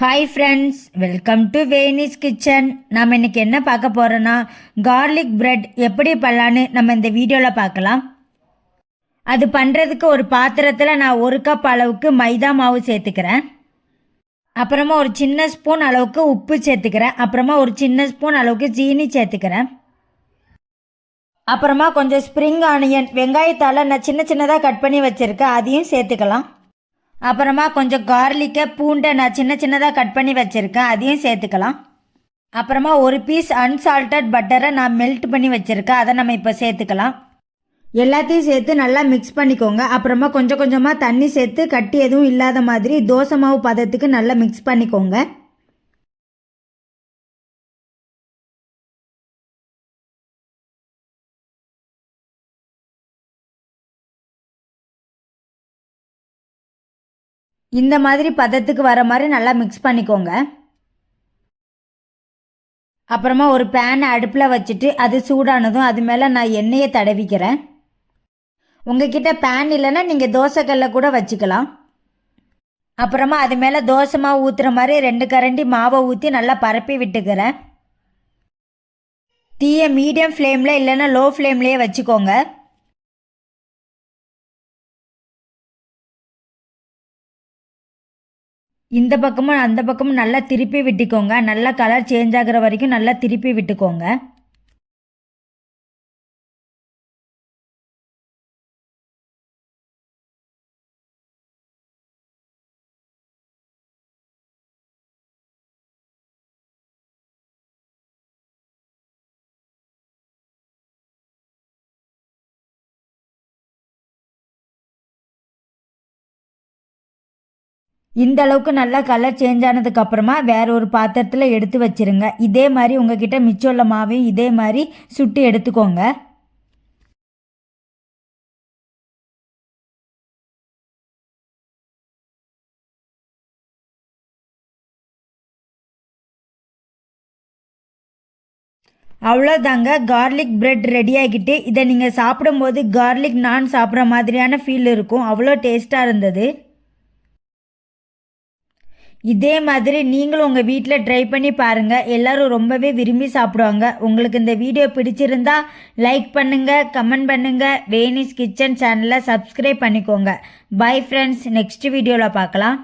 Hi friends, welcome to Venis kitchen. நம்ம இன்றைக்கி என்ன பார்க்க போகிறோன்னா, கார்லிக் பிரெட் எப்படி பண்ணலான்னு நம்ம இந்த வீடியோவில் பார்க்கலாம். அது பண்ணுறதுக்கு ஒரு பாத்திரத்தில் நான் 1 கப் அளவுக்கு மைதா மாவு சேர்த்துக்கிறேன். அப்புறமா ஒரு சின்ன ஸ்பூன் அளவுக்கு உப்பு சேர்த்துக்கிறேன். அப்புறமா ஒரு சின்ன ஸ்பூன் அளவுக்கு சீனி சேர்த்துக்கிறேன். அப்புறமா கொஞ்சம் ஸ்ப்ரிங் ஆனியன், வெங்காயத்தால் நான் சின்ன சின்னதாக கட் பண்ணி வச்சுருக்கேன், அதையும் சேர்த்துக்கலாம். அப்புறமா கொஞ்சம் கார்லிக்கை, பூண்டை நான் சின்ன சின்னதாக கட் பண்ணி வச்சுருக்கேன், அதையும் சேர்த்துக்கலாம். அப்புறமா ஒரு பீஸ் அன்சால்டட் பட்டரை நான் மெல்ட் பண்ணி வச்சுருக்கேன், அதை நம்ம இப்போ சேர்த்துக்கலாம். எல்லாத்தையும் சேர்த்து நல்லா மிக்ஸ் பண்ணிக்கோங்க. அப்புறமா கொஞ்சம் கொஞ்சமாக தண்ணி சேர்த்து கட்டி எதுவும் இல்லாத மாதிரி தோசை மாவு பதத்துக்கு நல்லா மிக்ஸ் பண்ணிக்கோங்க. இந்த மாதிரி பதத்துக்கு வர மாதிரி நல்லா மிக்ஸ் பண்ணிக்கோங்க. அப்புறமா ஒரு பேனை அடுப்பில் வச்சுட்டு அது சூடானதும் அது மேலே நான் எண்ணெயை தடவிக்கிறேன். உங்ககிட்ட பேன் இல்லைன்னா நீங்கள் தோசைக்கல்ல கூட வச்சுக்கலாம். அப்புறமா அது மேலே தோசை மாவு ஊற்றுற மாதிரி 2 கரண்டி மாவை ஊற்றி நல்லா பரப்பி விட்டுக்கிறேன். தீயை மீடியம் ஃப்ளேமில் இல்லைன்னா லோ ஃப்ளேம்லேயே வச்சுக்கோங்க. இந்த பக்கமும் அந்த பக்கமும் நல்லா திருப்பி விட்டுக்கோங்க. நல்லா கலர் சேஞ்ச் ஆகிற வரைக்கும் நல்லா திருப்பி விட்டுக்கோங்க. இந்த அளவுக்கு நல்லா கலர் சேஞ்ச் ஆனதுக்கப்புறமா வேறு ஒரு பாத்திரத்தில் எடுத்து வச்சுருங்க. இதே மாதிரி உங்ககிட்ட மிச்சம் உள்ள மாவையும் இதே மாதிரி சுட்டு எடுத்துக்கோங்க. அவ்வளோதாங்க, கார்லிக் பிரெட் ரெடி ஆகிட்டு. இதை நீங்கள் சாப்பிடும்போது கார்லிக் நான் சாப்பிட்ற மாதிரியான ஃபீல் இருக்கும். அவ்வளோ டேஸ்ட்டாக இருந்தது. இதே மாதிரி நீங்களும் உங்கள் வீட்டில் ட்ரை பண்ணி பாருங்கள். எல்லோரும் ரொம்பவே விரும்பி சாப்பிடுவாங்க. உங்களுக்கு இந்த வீடியோ பிடிச்சிருந்தா லைக் பண்ணுங்கள், கமெண்ட் பண்ணுங்கள். வேனிஸ் கிச்சன் சேனலை சப்ஸ்கிரைப் பண்ணிக்கோங்க. பை ஃப்ரெண்ட்ஸ், நெக்ஸ்ட் வீடியோவில் பார்க்கலாம்.